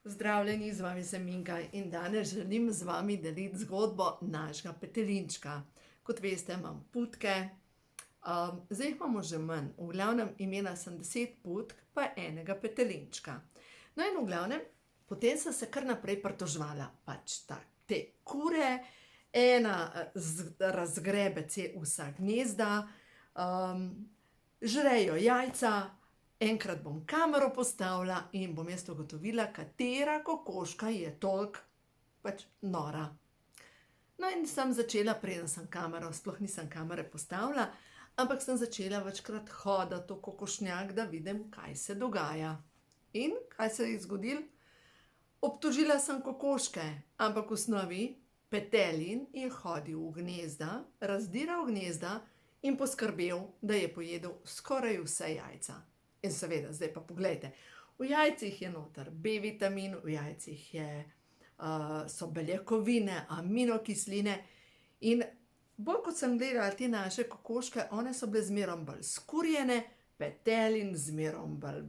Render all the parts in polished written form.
Zdravljeni, z vami sem Minka in danes želim z vami deliti zgodbo našega petelinčka. Kot veste, imam putke, zdaj jih imamo že manj. V glavnem imela sem 10 putk, pa enega petelinčka. No in v glavnem, potem sem se kar naprej pritoževala, pač te kure, ena razgrebe vsa gnezda, žrejo jajca. Enkrat bom kamero postavila in bom jaz ugotovila, katera kokoška je toliko pač nora. No in sem začela, preden sem kamero, sploh nisem kamere postavila, ampak sem začela večkrat hoditi v kokošnjak, da vidim, kaj se dogaja. In kaj se je zgodilo? Obtožila sem kokoške, ampak v osnovi petelin je hodil v gnezda, razdiral gnezda in poskrbel, da je pojedel skoraj vse jajca. In seveda, zdaj pa poglejte, v jajcih je noter B-vitamin, v jajcih so beljakovine, aminokisline in bolj kot sem gledala te naše kokoške, one so bile zmerom bolj skurjene, petelin zmerom bolj,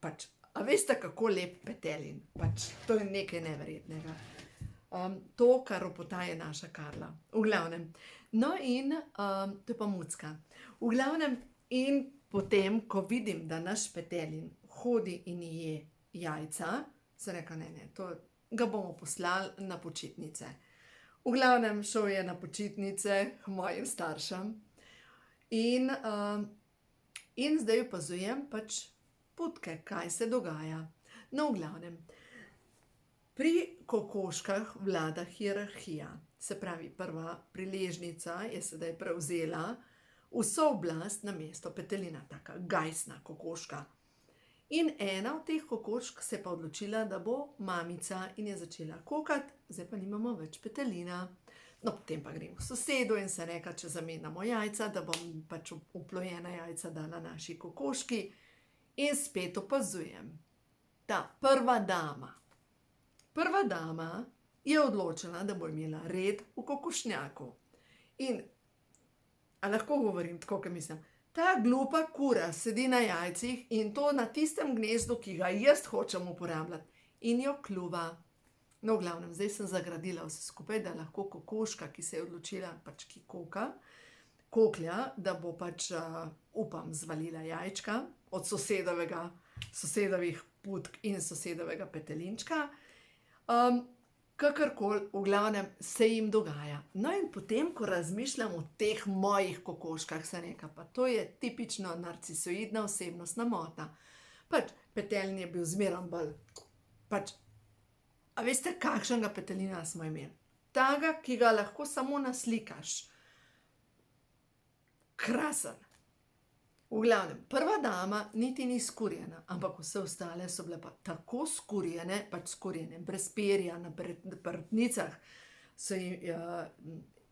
pač, a veste, kako lep petelin, pač, to je nekaj neverjetnega. To, kar ropota, je naša Karla. V glavnem, no in, to je pa mucka. V glavnem, in potem, ko vidim, da naš petelin hodi in je jajca, sem rekla, ne, to ga bomo poslali na počitnice. V glavnem, šel je na počitnice k mojim staršem in zdaj opazujem pač putke, kaj se dogaja. No, v glavnem, pri kokoškah vlada hierarhija. Se pravi, prva priležnica je sedaj prevzela vso oblast na mesto petelina, taka gajsna kokoška. In ena od teh kokošk se je pa odločila, da bo mamica in je začela kokati, zdaj pa nimamo več petelina. No, potem pa grem k sosedu in se rekla, če zamenjamo jajca, da bom pač uplojena jajca dala naši kokoški. In spet opazujem, ta prva dama je odločila, da bo imela red v kokošnjaku. In a lahko govorim tako, kot mislim? Ta glupa kura sedi na jajcih in to na tistem gnezdu, ki ga jaz hočem uporabljati. In jo kljuva. No, v glavnem, zdaj sem zagradila vse skupaj, da lahko kokoška, ki se je odločila, pač ki koklja, da bo pač, upam, zvalila jajčka od sosedovih putk in sosedovega petelinčka. Kakorkoli, v glavnem, se jim dogaja. No in potem, ko razmišljam o teh mojih kokoškah, sem rekla, pa to je tipično narcisoidna osebnostna motnja. Pač, petelin je bil zmerom bolj, pač, a veste, kakšnega petelina smo imeli? Takega, ki ga lahko samo naslikaš. Krasen. V glavnem, prva dama niti ni skurjena, ampak vse ostale so bile pa tako skurjene, pač skurjene, brez perja, na prsnicah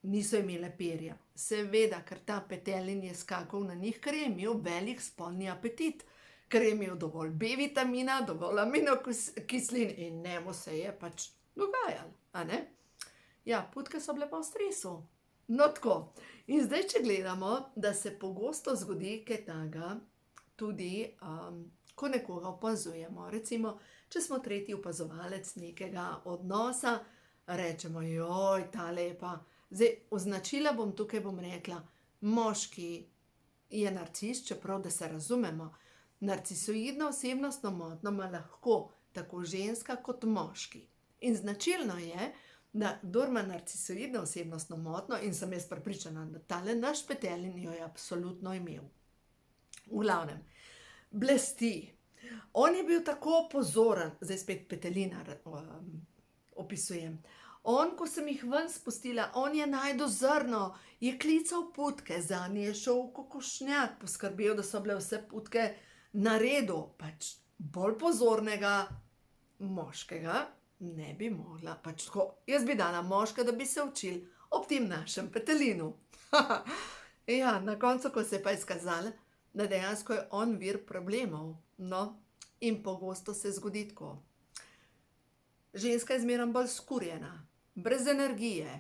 niso imele perja. Seveda, ker ta petelin je skakal na njih, ker je imel velik spolni apetit, ker je imel dovolj B-vitamina, dovolj aminokislin in njemu se je pač dogajalo, a ne? Ja, putke so bile pa v stresu. No, tako. In zdaj, če gledamo, da se pogosto zgodi kaj takega, tudi, ko nekoga opazujemo. Recimo, če smo tretji opazovalec nekega odnosa, rečemo, joj, tale je pa. Zdaj, označila bom tukaj, bom rekla, moški je narcis, čeprav, da se razumemo. Narcisoidna osebnostna motnja ima lahko tako ženska kot moški. In značilno je, da kdor ima narcisoidno osebnostno motnjo, in sem jaz prepričana, da tale naš petelin jo je absolutno imel. V glavnem, blesti. On je bil tako pozoren, zdaj spet petelina opisujem. On, ko sem jih ven spustila, on je našel zrno, je klical putke, zanje je šel v kokošnjak, poskrbel, da so bile vse putke na redu, pač bolj pozornega moškega ne bi mogla, pač tako, jaz bi dala moška, da bi se učil ob tem našem petelinu. Ja, na koncu, ko se je pa izkazalo, da dejansko je on vir problemov, no, in pogosto se zgodi tako. Ženska je zmerom bolj skurjena, brez energije,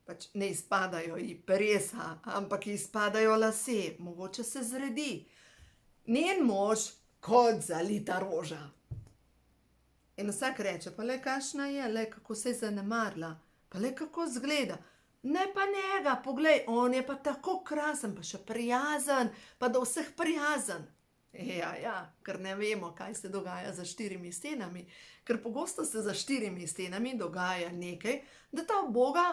pač ne izpadajo ji peresa, ampak ji izpadajo lasje, mogoče se zredi. Njen mož kot zalita roža. In vsak reče, pa le kakšna je, le kako se je zanemarila, pa le kako izgleda. Ne pa njega, poglej, on je pa tako krasen, pa še prijazen, pa do vseh prijazen. Ja, ker ne vemo, kaj se dogaja za 4 stenami, ker pogosto se za 4 stenami dogaja nekaj, da ta uboga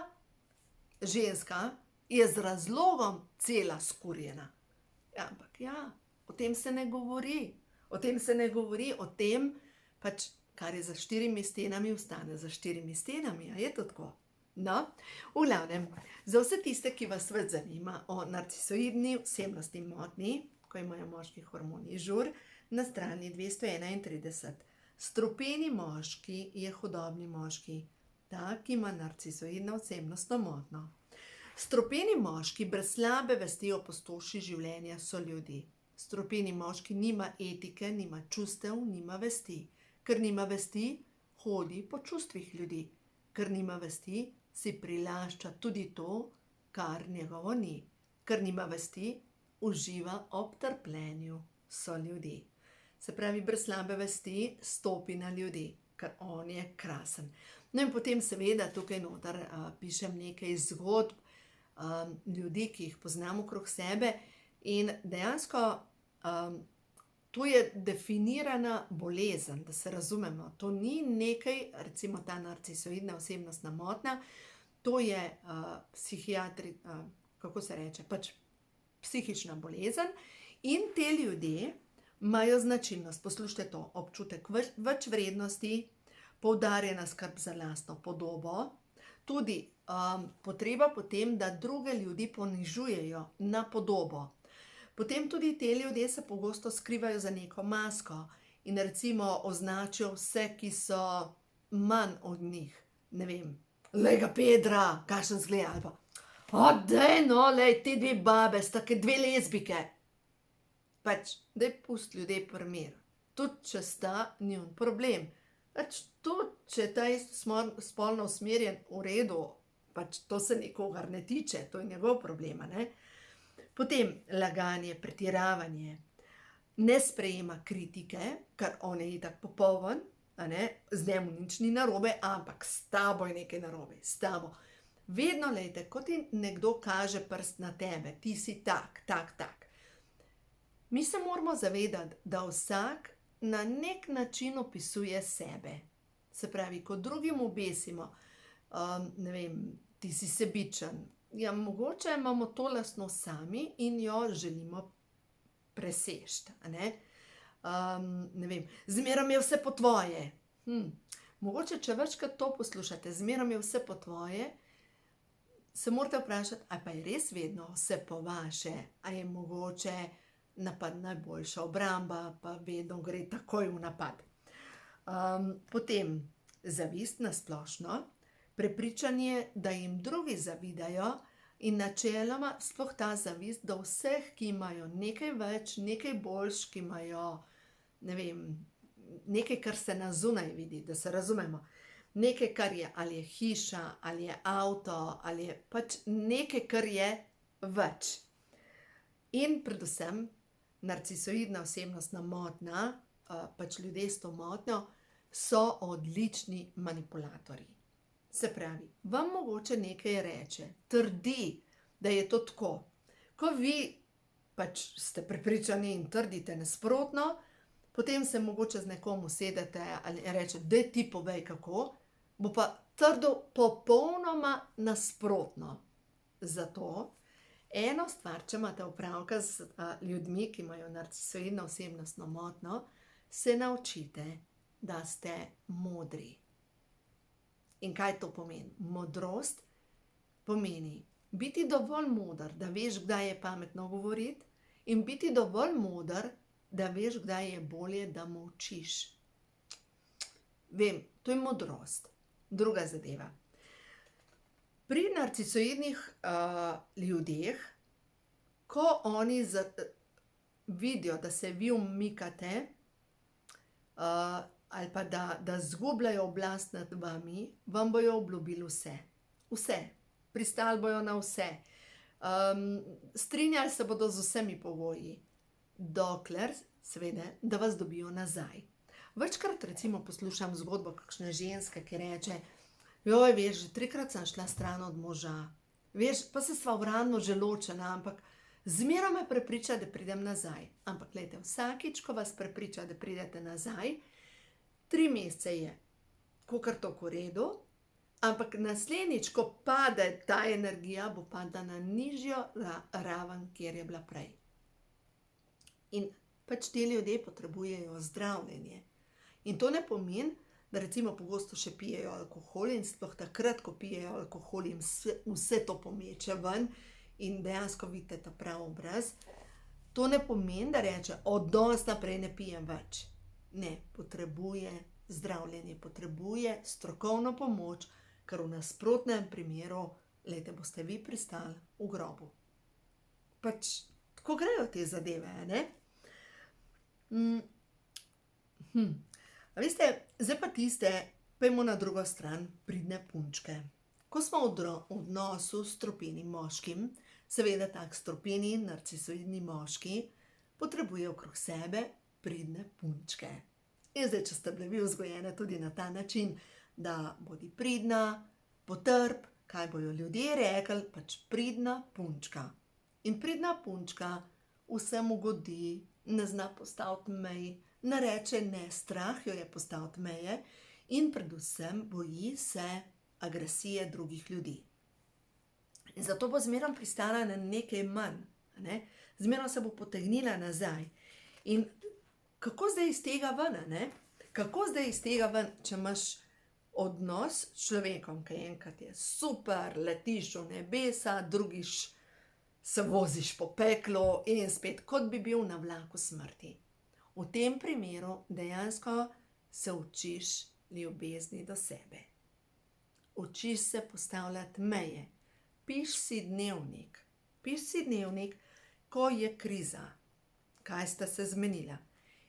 ženska je z razlogom cela skurjena. Ja, ampak ja, o tem se ne govori. O tem se ne govori, o tem pač, kar je za 4 stenami, ostane za 4 stenami. A je to tako? No, v glavnem, za vse tiste, ki vas več zanima o narcisoidni osebnostni motnji, ko imajo moški hormoni žur, na strani 231. Strupeni moški je hudobni moški, ta, ki ima narcisoidno osebnostno motnjo. Strupeni moški brez slabe vesti opustoši življenja so ljudje. Strupeni moški nima etike, nima čustev, nima vesti. Ker nima vesti, hodi po čustvih ljudi. Ker nima vesti, si prilašča tudi to, kar njegovo ni. Ker nima vesti, uživa ob trpljenju so ljudi. Se pravi, brez slabe vesti stopi na ljudi, ker on je krasen. No in potem seveda tukaj noter pišem nekaj zgodb ljudi, ki jih poznam okrog sebe, in dejansko to je definirana bolezen, da se razumemo. To ni nekaj, recimo ta narcisoidna osebnostna motnja, to je kako se reče, pač psihična bolezen, in te ljudje imajo značilnost, poslušajte to, občutek več vrednosti, poudarjena skrb za lastno podobo, tudi potreba potem, da druge ljudi ponižujejo na podobo. Potem tudi te ljudje se pogosto skrivajo za neko masko in recimo označijo vse, ki so manj od njih. Ne vem, lej ga Pedra, kakšen zgleda, ali pa daj no, lej, te 2 babe, sta ke 2 lezbike. Pač, daj pusti ljudje pri miru. Tudi če sta, ni on problem. Pač tudi, če ta je spolno usmerjen, v redu, pač to se nikogar ne tiče, to je njegov problem, ne. Potem laganje, pretiravanje, ne sprejema kritike, ker on je itak popoln, a ne, z njemu nič ni narobe, ampak s tabo je nekaj narobe, s tabo. Vedno, lejte, ko ti nekdo kaže prst na tebe, ti si tak. Mi se moramo zavedati, da vsak na nek način opisuje sebe. Se pravi, ko drugim obesimo, ne vem, ti si sebičen, ja, mogoče imamo to lastnost sami in jo želimo preseči, a ne. Ne vem, zmerom je vse po tvoje. Mogoče, če večkrat to poslušate, zmerom je vse po tvoje, se morate vprašati, a pa je res vedno vse po vaše, a je mogoče napad najboljša obramba, pa vedno gre takoj v napad. Potem zavist na splošno, prepričanje, da jim drugi zavidajo, in načeloma sploh ta zavist do vseh, ki imajo nekaj več, nekaj boljš, ki imajo, ne vem, nekaj, kar se na zunaj vidi, da se razumemo. Nekaj, kar je, ali je hiša, ali je avto, ali je pač nekaj, kar je več. In predvsem narcisoidna osebnostna motnja, pač ljudje s to motnjo, so odlični manipulatorji. Se pravi, vam mogoče nekaj reče, trdi, da je to tako. Ko vi pač ste prepričani in trdite nasprotno, potem se mogoče z nekom usedete ali reče, daj ti povej kako, bo pa trdil popolnoma nasprotno. Zato eno stvar, če imate opravka z ljudmi, ki imajo narcisoidno osebnostno motnjo, se naučite, da ste modri. In kaj to pomeni? Modrost pomeni biti dovolj moder, da veš, kdaj je pametno govoriti, in biti dovolj moder, da veš, kdaj je bolje, da molčiš. Vem, to je modrost. Druga zadeva. Pri narcisoidnih ljudeh, ko oni vidijo, da se vi umikate, ali pa da zgubljajo oblast nad vami, vam bojo obljubili vse. Vse. Pristali bojo na vse. Strinjali se bodo z vsemi pogoji. Dokler, seveda, da vas dobijo nazaj. Večkrat recimo poslušam zgodbo kakšne ženske, ki reče: "Joj, veš, že 3-krat sem šla stran od moža. Veš, pa se sva uradno že ločena, ampak zmeraj me prepriča, da pridem nazaj." Ampak glejte, vsakič, ko vas prepriča, da pridete nazaj, 3 mesece je kakor tako v redu, ampak naslednjič, ko pade ta energija, bo padla na nižjo raven, kjer je bila prej. In pač ti ljudje potrebujejo zdravljenje. In to ne pomeni, da recimo pogosto še pijejo alkohol in sploh takrat, ko pijejo alkohol, jim vse to pomeče ven in dejansko vidite ta prav obraz. To ne pomeni, da reče: "Od danes naprej ne pijem več." Ne, potrebuje zdravljenje, potrebuje strokovno pomoč, ker v nasprotnem primeru, glejte, boste vi pristali v grobu. Pač tako grejo te zadeve, ne? A veste, zdaj pa pojdimo na drugo stran, pridne punčke. Ko smo v odnosu s strupenim moškim, seveda tak strupeni, narcisoidni moški potrebuje okrog sebe pridne punčke. In zdaj, če ste bili vi vzgojene tudi na ta način, da bodi pridna, potrp, kaj bojo ljudje rekli, pač pridna punčka. In pridna punčka vsem ugodi, ne zna postaviti mej, ne reče ne, strah jo je postaviti meje in predvsem boji se agresije drugih ljudi. In zato bo zmeraj pristala na nekaj manj, ne? Zmeraj se bo potegnila nazaj. In kako zdaj iz tega ven, ne? Kako zdaj iz tega ven, če imaš odnos s človekom, ki enkrat je super, letiš v nebesa, drugič se voziš po peklu in spet kot bi bil na vlaku smrti. V tem primeru dejansko se učiš ljubezni do sebe. Učiš se postavljati meje. Piš si dnevnik. Piš si dnevnik, ko je kriza. Kaj sta se zmenila.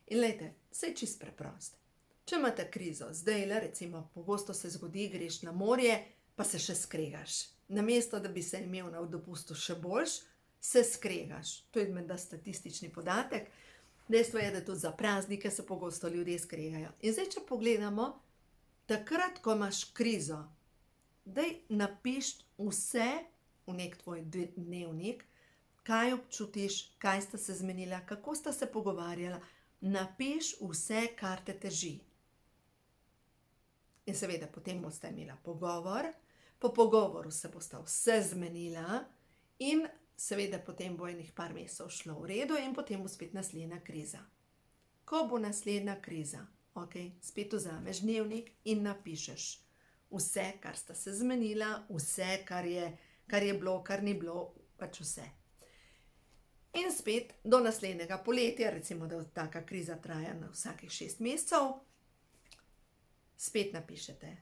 In glejte, saj čisto preprosto. Če imate krizo, zdajle recimo pogosto se zgodi, greš na morje, pa se še skregaš. Namesto, da bi se imel na dopustu še boljš, se skregaš. To je menda statistični podatek. Dejstvo je, da tudi za praznike se pogosto ljudje skregajo. In zdaj, če pogledamo, takrat, ko imaš krizo, daj napiš vse v nek tvoj dnevnik, kaj občutiš, kaj sta se zmenila, kako sta se pogovarjala. Napiš vse, kar te teži. In seveda, potem boste imela pogovor, po pogovoru se bosta vse zmenila in seveda potem bo enih par mesecev šlo v redu in potem bo spet naslednja kriza. Ko bo naslednja kriza, spet vzameš dnevnik in napišeš vse, kar sta se zmenila, vse, kar je bilo, kar ni bilo, pač vse. In spet do naslednjega poletja, recimo, da taka kriza traja na vsakih 6 mesecev, spet napišete.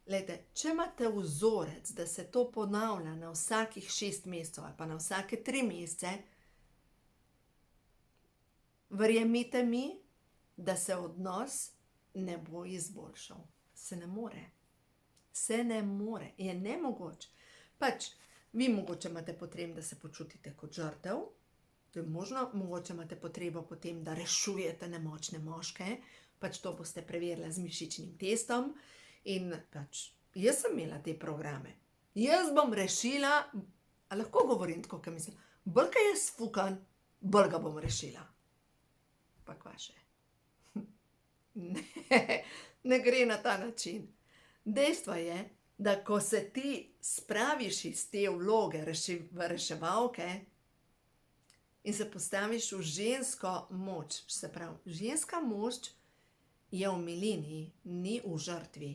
Glejte, če imate vzorec, da se to ponavlja na vsakih 6 mesecev ali pa na vsake 3 mesece, verjemite mi, da se odnos ne bo izboljšal. Se ne more. Se ne more. Je nemogoč. Pač, vi mogoče imate potrebo, da se počutite kot žrtev, to je možno, mogoče imate potrebo potem, da rešujete nemočne moške, pač to boste preverili z mišičnim testom in pač, jaz sem imela te programe. Jaz bom rešila, a lahko govorim tako, kot mislim, bolj ko jaz fukan, bolj ga bom rešila. Pa kva še? Ne gre na ta način. Dejstvo je, da ko se ti spraviš iz te vloge reševalke in se postaviš v žensko moč, se pravi, ženska moč je v milini, ni v žrtvi.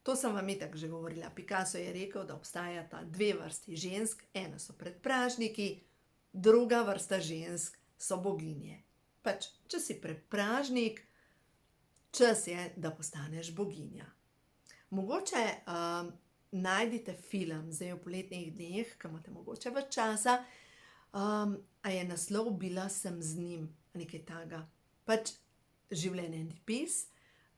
To sem vam itak že govorila. Picasso je rekel, da obstajata 2 vrsti žensk, ena so predpražniki, druga vrsta žensk so boginje. Pač, če si predpražnik, čas je, da postaneš boginja. Mogoče najdite film, zdaj v poletnih dneh, ko imate mogoče več časa, a je naslov Bila sem z njim, nekaj takega. Pač življenjepis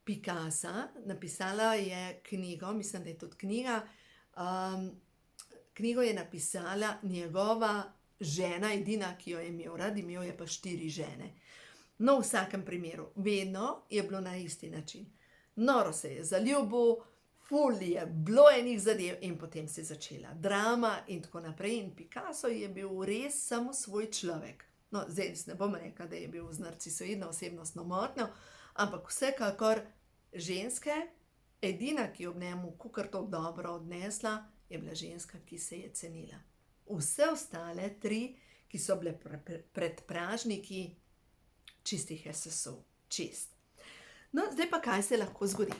Picassa, napisala je knjigo, mislim, da je tudi knjiga, knjigo je napisala njegova žena, edina, ki jo je imel rad, imel je pa 4 žene. No, v vsakem primeru, vedno je bilo na isti način. Noro se je zaljubil, ful je bilo enih zadev in potem se je začela drama in tako naprej. In Picasso je bil res samo svoj človek. No, zdaj ne bom rekla, da je bil z narcisoidno osebnostno motnjo, ampak vsekakor ženske, edina, ki je ob njemu kakor to dobro odnesla, je bila ženska, ki se je cenila. Vse ostale tri, ki so bile pred pražniki, čistih SSO, čist. No, zdaj pa kaj se lahko zgodi?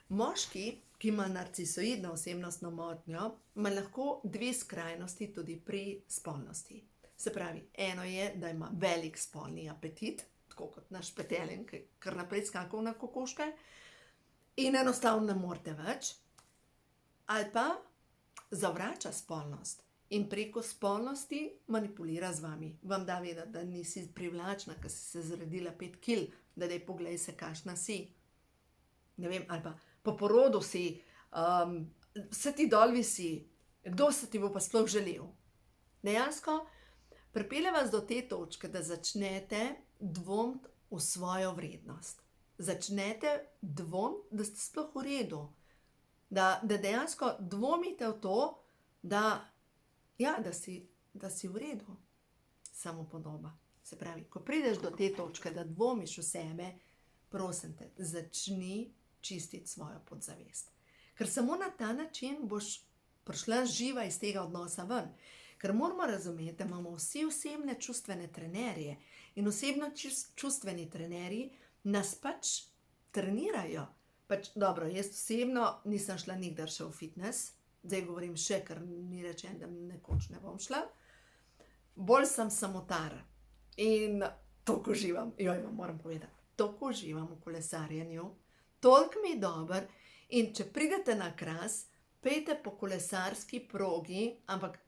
Moški, ki ima narcisoidno osebnostno motnjo, ima lahko dve skrajnosti tudi pri spolnosti. Se pravi, eno je, da ima velik spolni apetit, tako kot naš petelin, ki kar naprej skakal na kokoške, in enostavno ne morete več, ali pa zavrača spolnost in preko spolnosti manipulira z vami. Vam da vedeti, da nisi privlačna, ker si se zredila 5 kil, da daj poglej se, kakšna si. Ne vem, ali pa po porodu si, vse ti dol visi, kdo se ti bo pa sploh želel. Dejansko pripelje vas do te točke, da začnete dvomiti v svojo vrednost. Začnete dvomiti, da ste sploh v redu. Da dejansko dvomite v to, da si v redu. Samopodoba. Se pravi, ko prideš do te točke, da dvomiš v sebe, prosim te, začni čistiti svojo podzavest. Ker samo na ta način boš prišla živa iz tega odnosa ven. Ker moramo razumeti, da imamo vsi osebne čustvene trenerje in osebno čustveni trenerji nas pač trenirajo. Dobro, jaz osebno nisem šla nikdar še v fitness, zdaj govorim še, ker ni rečeno, da nekoč ne bom šla. Bolj sem samotar in toliko uživam, vam moram povedati, toliko uživam v kolesarjenju, toliko mi je dober in če pridete na Kras, pejte po kolesarski progi, ampak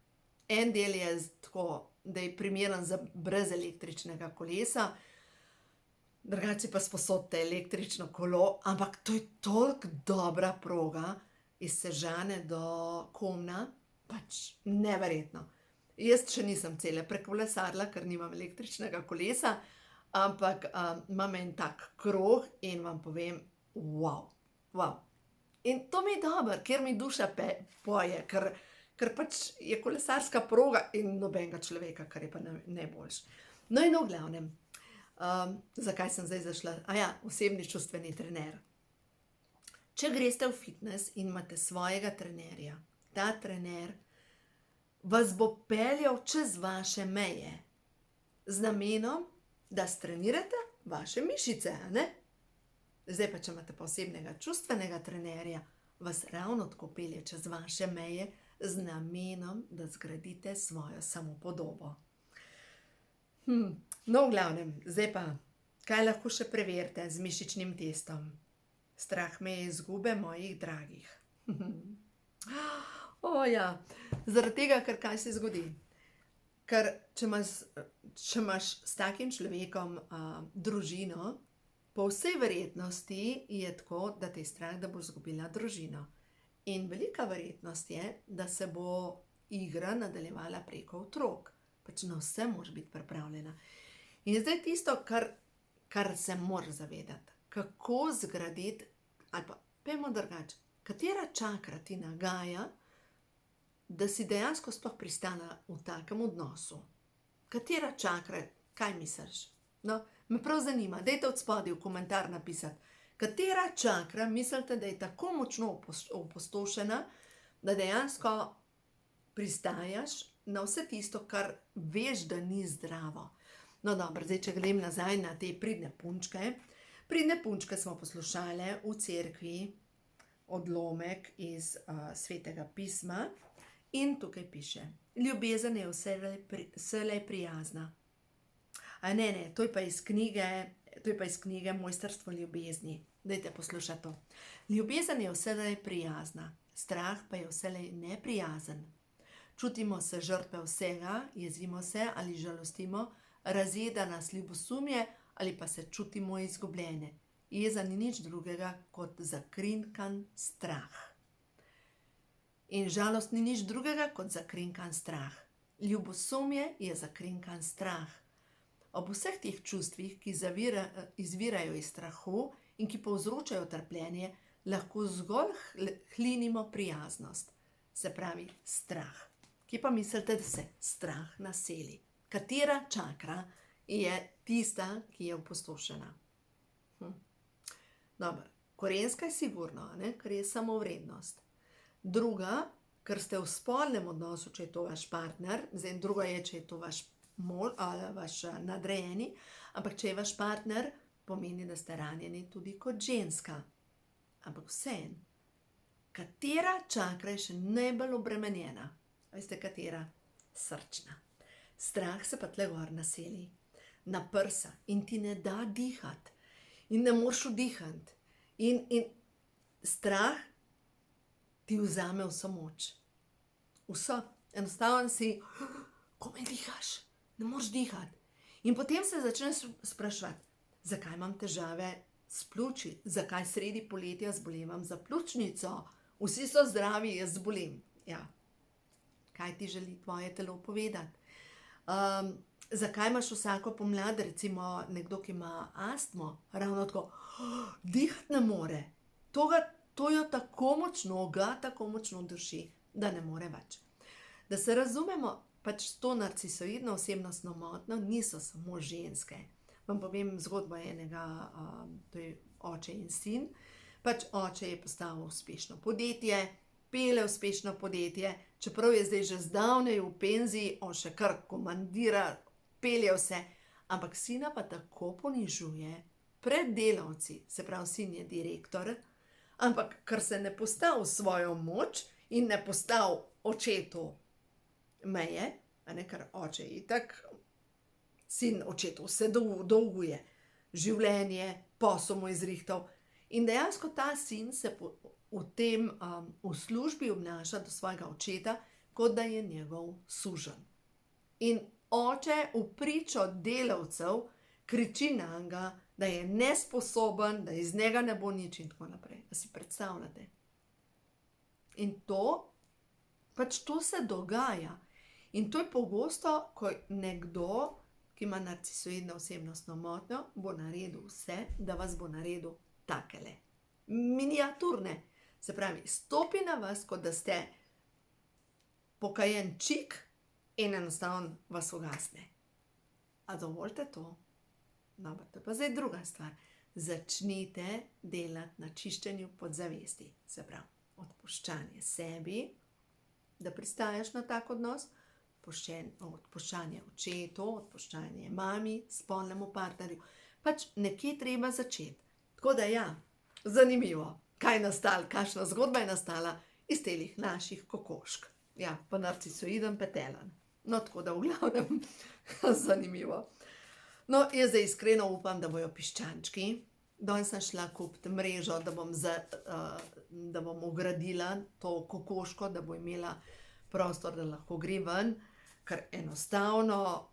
en del je tako, da je primeren za brez električnega kolesa, drugače pa sposodite električno kolo, ampak to je toliko dobra proga iz Sežane do Komna, pač neverjetno. Jaz še nisem cele prekolesarila, ker nimam električnega kolesa, ampak imam en tak krog in vam povem, wow. In to mi je dobro, ker mi duša poje, ker pač je kolesarska proga in nobenega človeka, kar je pa najboljše. No in v glavnem, zakaj sem zdaj zašla? Osebni čustveni trener. Če greste v fitness in imate svojega trenerja, ta trener vas bo peljal čez vaše meje z namenom, da strenirate vaše mišice, a ne? Zdaj pa, če imate pa osebnega čustvenega trenerja, vas ravno tako pelje čez vaše meje z namenom, da zgradite svojo samopodobo. No, v glavnem, zdaj pa, kaj lahko še preverite z mišičnim testom? Strah me je izgube mojih dragih. Zaradi tega, ker kaj se zgodi? Ker če imaš s takim človekom družino, po vsej verjetnosti je tako, da te je strah, da boš izgubila družino. In velika verjetnost je, da se bo igra nadaljevala preko otrok. Pač na vse moraš biti pripravljena. In zdaj tisto, kar se moraš zavedati. Kako zgraditi, ali pa pojmo drugače, katera čakra ti nagaja, da si dejansko sploh pristala v takem odnosu? Katera čakra, kaj misliš? No, me prav zanima, dajte od spodaj v komentar napisati, katera čakra mislite, da je tako močno opustošena, da dejansko pristajaš na vse tisto, kar veš, da ni zdravo. No dobro, zdaj, če grem nazaj na te pridne punčke. Pridne punčke smo poslušali v cerkvi, odlomek iz Svetega pisma in tukaj piše, ljubezen je vselej prijazna. Ne, to je pa iz knjige Mojstrstvo ljubezni. Dajte poslušati to. Ljubezen je vselej prijazna, strah pa je vselej neprijazen. Čutimo se žrtve vsega, jezimo se ali žalostimo, razjeda nas ljubosumje ali pa se čutimo izgubljene. Jeza ni nič drugega kot zakrinkan strah. In žalost ni nič drugega kot zakrinkan strah. Ljubosumje je zakrinkan strah. Ob vseh teh čustvih, ki izvirajo iz strahu in ki povzročajo trpljenje, lahko zgolj hlinimo prijaznost. Se pravi strah. Kje pa mislite, da se strah naseli? Katera čakra je tista, ki je opustošena? Dobro, korenska je sigurno, ker je samovrednost. Druga, ker ste v spolnem odnosu, če je to vaš partner, zdaj druga je, če je to vaš mož ali vaš nadrejeni, ampak če je vaš partner, pomeni, da ste ranjeni tudi kot ženska. Ampak vseeno, katera čakra je še najbolj obremenjena? Veste, katera? Srčna. Strah se pa tle gor naseli na prsa in ti ne da dihati. In ne moreš vdihati. In strah ti vzame vso moč. Vso. Enostavno si, komaj dihaš, ne moreš dihati. In potem se začneš spraševati, zakaj imam težave s pljuči, zakaj sredi poletja zbolevam za pljučnico, vsi so zdravi, jaz zbolim. Ja, kaj ti želi tvoje telo povedati? Zakaj imaš vsako pomlad, recimo nekdo, ki ima astmo, ravno tako, dihati ne more. To jo tako močno duši, da ne more več. Da se razumemo, pač to narcisoidno osebnostno motnjo niso samo ženske. Vam povem zgodbo enega, to je oče in sin. Pač oče je postavil uspešno podjetje, pele uspešno podjetje, čeprav je zdaj že zdavnaj v penziji, on še kar komandira, pelje vse, ampak sina pa tako ponižuje pred delavci, se pravi, sin je direktor, ampak ker se ne postavi svojo moč in ne postavi očetu meje, ker oče je itak, sin očetu vse dolguje, življenje, posel mu izrihtal. In dejansko ta sin se v službi obnaša do svojega očeta, kot da je njegov suženj. In oče v pričo delavcev kriči nanj, da je nesposoben, da iz njega ne bo nič in tako naprej. Da si predstavljate. In pač to se dogaja. In to je pogosto, ko nekdo, ki ima narcisoidno osebnostno motnjo, bo naredil vse, da vas bo naredil takele. Miniaturne. Se pravi, stopi na vas, kot da ste pokajen čik in enostavno vas ugasne. A dovolite to? Dobro, to je pa zdaj druga stvar. Začnite delati na čiščenju podzavesti. Se pravi, odpuščanje sebi, da pristajaš na tak odnos, odpuščanje očetu, odpuščanje mami, spolnemu partnerju. Pač nekje treba začeti. Tako da ja, zanimivo, kaj je nastalo, kakšna zgodba je nastala iz telih naših kokošk. Ja, pa narcisoiden petelan. No, tako da v glavnem, zanimivo. No, jaz zdaj iskreno upam, da bojo piščančki. Danes sem šla kupiti mrežo, da bom ogradila to kokoško, da bo imela prostor, da lahko gre ven, ker enostavno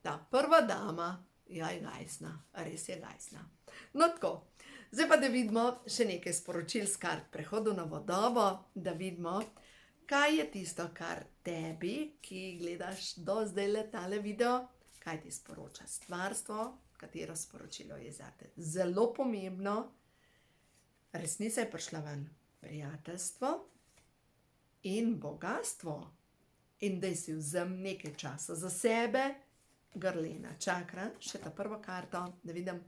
ta prva dama je gajsna, res je gajsna. No, tako. Zdaj pa da vidimo še nekaj sporočil s kart prehodu na vodovo, da vidimo, kaj je tisto, kar tebi, ki gledaš do zdaj tale video, kaj ti sporoča stvarstvo, katero sporočilo je zate zelo pomembno. Resnica je prišla ven. Prijateljstvo in bogastvo. In daj si vzem nekaj časa za sebe. Grlena čakra, še ta prvo karto, da vidim.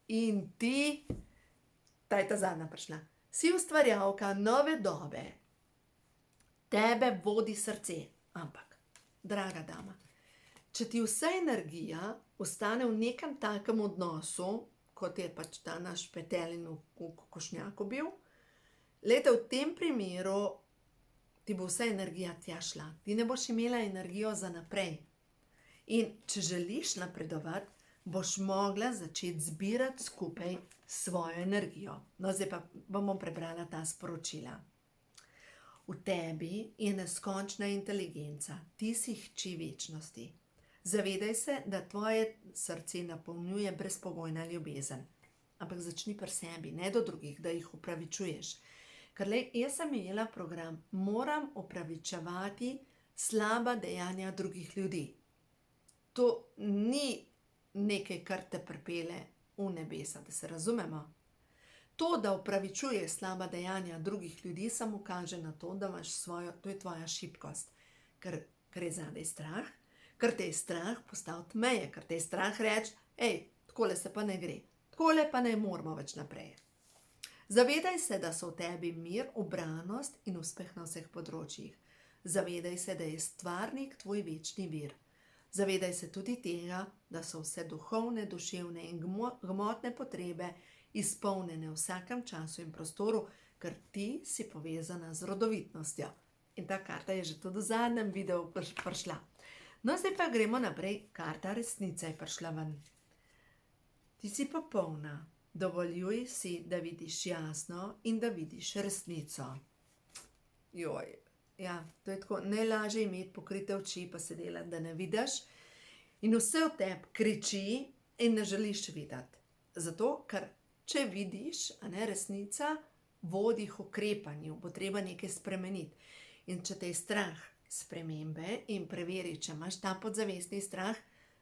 In ti, ta je ta zadnja prišla. Si ustvarjalka nove dobe. Tebe vodi srce. Ampak, draga dama, če ti vsa energija ostane v nekem takem odnosu, kot je pač ta naš petelin v kokošnjaku bil, glejte, v tem primeru ti bo vsa energija tja šla. Ti ne boš imela energijo za naprej. In če želiš napredovati, boš mogla začeti zbirati skupaj svojo energijo. No, zdaj pa vam bom prebrala ta sporočila. V tebi je neskončna inteligenca, ti si hči večnosti. Zavedaj se, da tvoje srce napolnjuje brezpogojna ljubezen. Ampak začni pri sebi, ne do drugih, da jih opravičuješ. Ker jaz sem imela program, moram opravičevati slaba dejanja drugih ljudi. To ni nekaj, kar te pripelje v nebesa, da se razumemo. To, da opravičuješ slaba dejanja drugih ljudi, samo kaže na to, da imaš to je tvoja šibkost, ker gre zadaj strah, ker te je strah postaviti meje, ker te je strah reči, takole se pa ne gre, takole pa ne moramo več naprej. Zavedaj se, da so v tebi mir, ubranost in uspeh na vseh področjih. Zavedaj se, da je stvarnik tvoj večni vir. Zavedaj se tudi tega, da so vse duhovne, duševne in gmotne potrebe izpolnjene v vsakem času in prostoru, ker ti si povezana z rodovitnostjo. In ta karta je že tudi v zadnjem videu prišla. No, zdaj pa gremo naprej. Karta resnica je prišla ven. Ti si popolna. Dovoljuj si, da vidiš jasno in da vidiš resnico. Joj, ja, to je tako. Najlažje imeti pokrite oči pa se delati, da ne vidiš. In vse v tebi kriči in ne želiš videti. Zato, ker če vidiš, resnica vodi k ukrepanju, bo treba nekaj spremeniti. In če te je strah spremembe in preveri, če imaš ta podzavestni strah,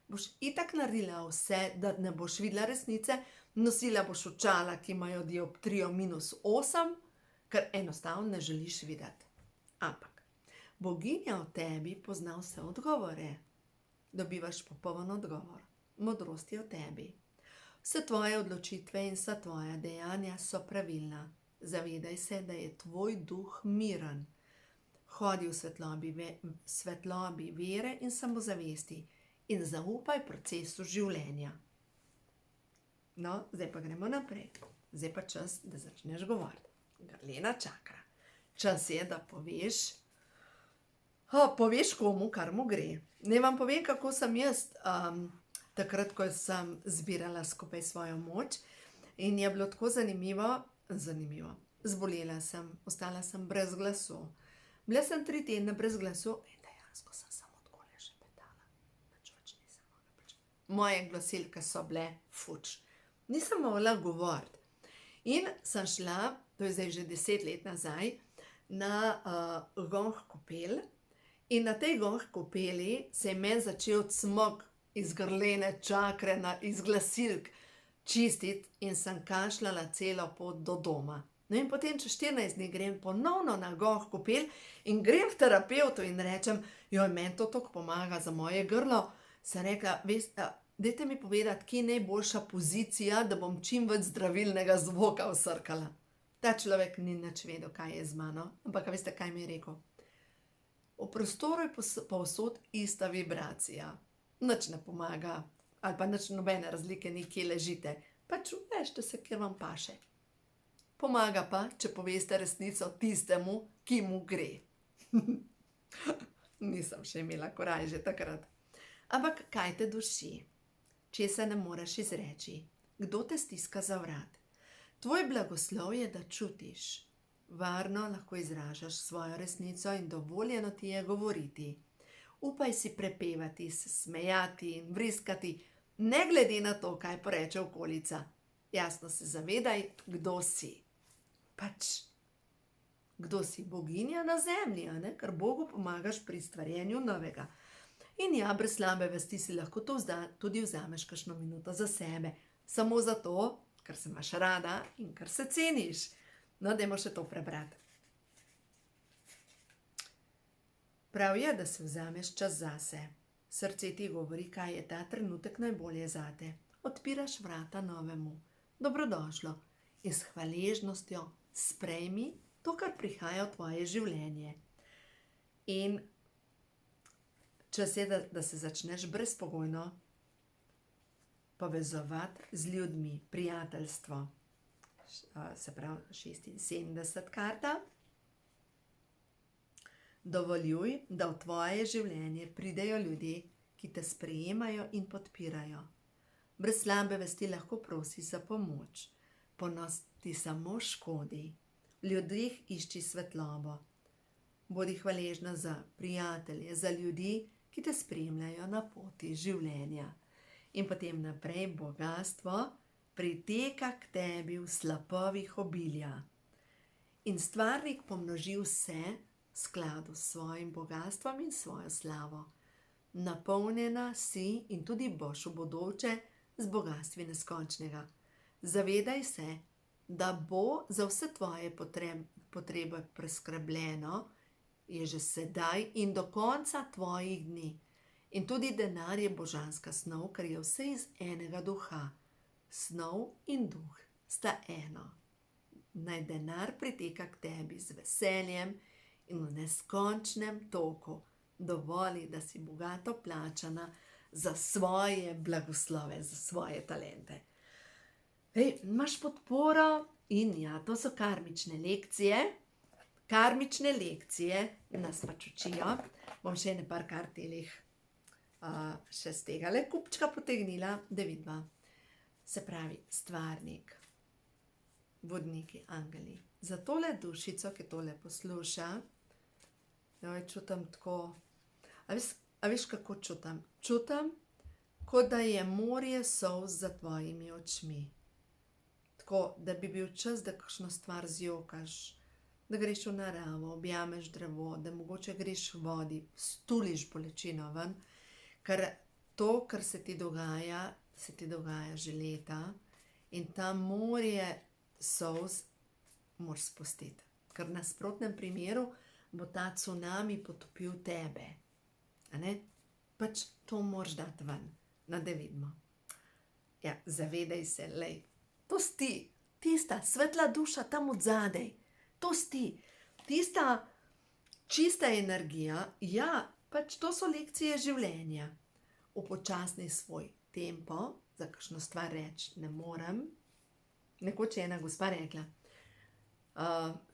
boš itak naredila vse, da ne boš videla resnice, nosila boš očala, ki imajo dioptrijo -8, ker enostavno ne želiš videti. Ampak boginja v tebi pozna vse odgovore. Dobivaš popoln odgovor. Modrost je v tebi. Vse tvoje odločitve in vsa tvoja dejanja so pravilna. Zavedaj se, da je tvoj duh miren. Hodi v svetlobi vere in samozavesti in zaupaj procesu življenja. No, zdaj pa gremo naprej. Zdaj pa čas, da začneš govoriti. Garlena čakra. Čas je, da poveš komu, kar mu gre. Naj vam povem, kako sem jaz takrat, ko sem zbirala skupaj svojo moč in je bilo tako zanimivo. Zbolela sem, ostala sem brez glasu. Bila sem 3 tedne brez glasu in dejansko sem samo takole šepetala. Nič več nisem mogla početi. Moje glasilke so bile fuč. Nisem mogla govoriti. In sem šla, to je zdaj že 10 let nazaj, na gong kopel. In na tej gong kopeli se je meni začel cmok iz grlene čakre, iz glasilk čistiti in sem kašljala celo pot do doma. No in potem čez 14 dni grem ponovno na gong kopel in grem k terapevtu in rečem, joj, meni to toliko pomaga za moje grlo. Sem rekla, dajte mi povedati, kje je najboljša pozicija, da bom čim več zdravilnega zvoka vsrkala. Ta človek ni nič vedel, kaj je z mano, ampak veste, kaj mi je rekel? V prostoru je povsod ista vibracija. Nič ne pomaga, ali pa nič nobene razlike ni, kje ležite. Pač vežte se, kjer vam paše. Pomaga pa, če poveste resnico tistemu, ki mu gre. Nisem še imela korajže takrat. Ampak kaj te duši? Česa ne moreš izreči? Kdo te stiska za vrat? Tvoj blagoslov je, da čutiš. Varno lahko izražaš svojo resnico in dovoljeno ti je govoriti. Upaj si prepevati, se smejati in vriskati, ne glede na to, kaj poreče okolica. Jasno se zavedaj, kdo si. Kdo si? Boginja na zemlji, ker Bogu pomagaš pri stvarjenju novega. In ja, brez slabe vesti si lahko tudi vzameš kakšno minuto za sebe. Samo zato, ker se imaš rada in ker se ceniš. No, dajmo še to prebrati. Prav je, da se vzameš čas zase. Srce ti govori, kaj je ta trenutek najbolje zate. Odpiraš vrata novemu. Dobrodošlo. In s hvaležnostjo sprejmi to, kar prihaja v tvoje življenje. In čas je, da se začneš brezpogojno povezovati z ljudmi, prijateljstvo. Se pravi 76 karta. Dovoljuj, da v tvoje življenje pridejo ljudje, ki te sprejemajo in podpirajo. Brez slabe vesti lahko prosi za pomoč. Ponos ti samo škodi. V ljudeh išči svetlobo. Bodi hvaležna za prijatelje, za ljudi, ki te spremljajo na poti življenja. In potem naprej bogastvo priteka k tebi v slapovih obilja. In stvarnik pomnoži vse v skladu s svojim bogastvom in svojo slavo. napolnjena si in tudi boš v bodoče z bogastvi neskončnega. Zavedaj se, da bo za vse tvoje potrebe preskrbljeno, je že sedaj in do konca tvojih dni. In tudi denar je božanska snov, ker je vse iz enega duha. Snov in duh sta eno. Naj denar priteka k tebi z veseljem in v neskončnem toku. Dovoli, da si bogato plačana za svoje blagoslove, za svoje talente. Imaš podporo in ja, to so karmične lekcije. Karmične lekcije nas pač učijo. Bom še nekaj kartelih še z tega kupčka potegnila, da vidva. Se pravi, stvarnik, vodniki, angeli. Za tole dušico, ki tole posluša, čutim tako. A veš, kako čutim? Čutim, kot da je morje solz za tvojimi očmi. Tako, da bi bil čas, da kakšno stvar zjokaš, da greš v naravo, objameš drevo, da mogoče greš v vodi, stuliš bolečino ven, ker to, kar se ti dogaja že leta in ta morje solz moraš spustiti. Ker v nasprotnem primeru bo ta cunami potopil tebe. Pač to moraš dati ven, da vidimo. Ja, zavedaj se, to si ti, tista svetla duša tam od zadaj, to si ti, tista čista energija, ja, pač to so lekcije življenja. Upočasni svoj tempo, za kakšno stvar reči ne morem. Nekoč je ena gospa rekla,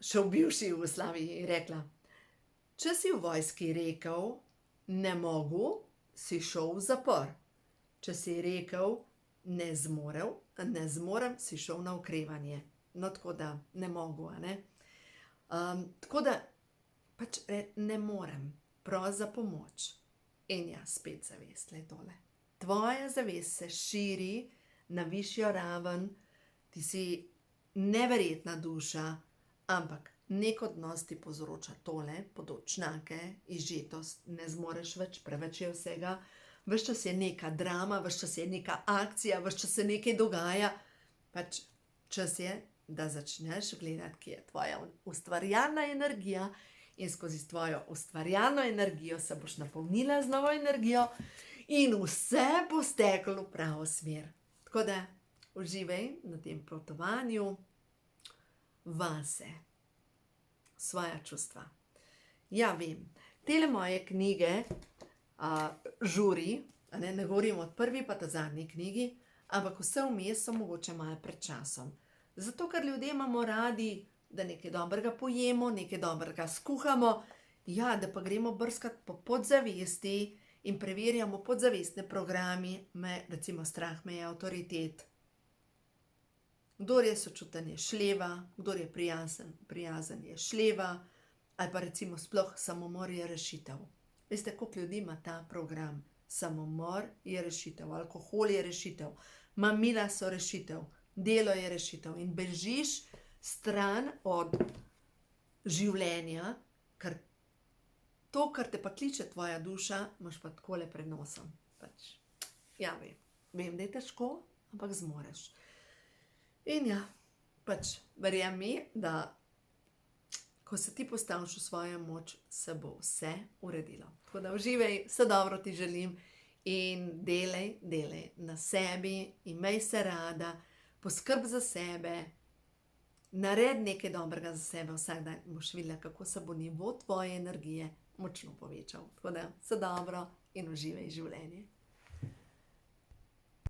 še v bivši Jugoslaviji je rekla, če si v vojski rekel, ne mogu, si šel v zapor. Če si rekel, ne zmorem, si šel na okrevanje. No, tako da ne mogu, tako da pač ne morem, pros za pomoč. In ja, spet zavest, tole. Tvoja zavest se širi na višjo raven, ti si neverjetna duša, ampak nek odnos ti povzroča tole, podočnjake, izžetost, ne zmoreš več, preveč je vsega, ves čas je neka drama, ves čas je neka akcija, ves čas se nekaj dogaja, pač čas je, da začneš gledati, kje je tvoja ustvarjalna energija in skozi tvojo ustvarjalno energijo se boš napolnila z novo energijo in vse bo steklo v pravo smer. Tako da uživaj na tem potovanju vase. Svoja čustva. Ja, vem, tele moje knjige žuri, ne govorim od prvi pa ta zadnji knjigi, ampak vse vmes so mogoče malo pred časom. Zato, ker ljudje imamo radi, da nekaj dobrega pojemo, nekaj dobrega skuhamo, ja, da pa gremo brskati po podzavesti in preverjamo podzavestne programi, recimo strah me je avtoritet. Kdor je sočuten, je šleva, kdor je prijazen, je šleva, ali pa recimo sploh samomor je rešitev. Veste, koliko ljudi ima ta program? Samomor je rešitev, alkohol je rešitev, mamila so rešitev, delo je rešitev in bežiš stran od življenja, ker to, kar te pa kliče tvoja duša, imaš pa takole pred nosom. Ja, vem, da je težko, ampak zmoreš. In ja, verjemi, da ko se ti postaviš v svojo moč, se bo vse uredilo. Tako da uživaj, vse dobro ti želim in delaj na sebi, imej se rada, poskrb za sebe, naredi nekaj dobrega za sebe vsak dan, boš videla, kako se bo nivo tvoje energije močno povečal. Tako da vse dobro in uživaj življenje.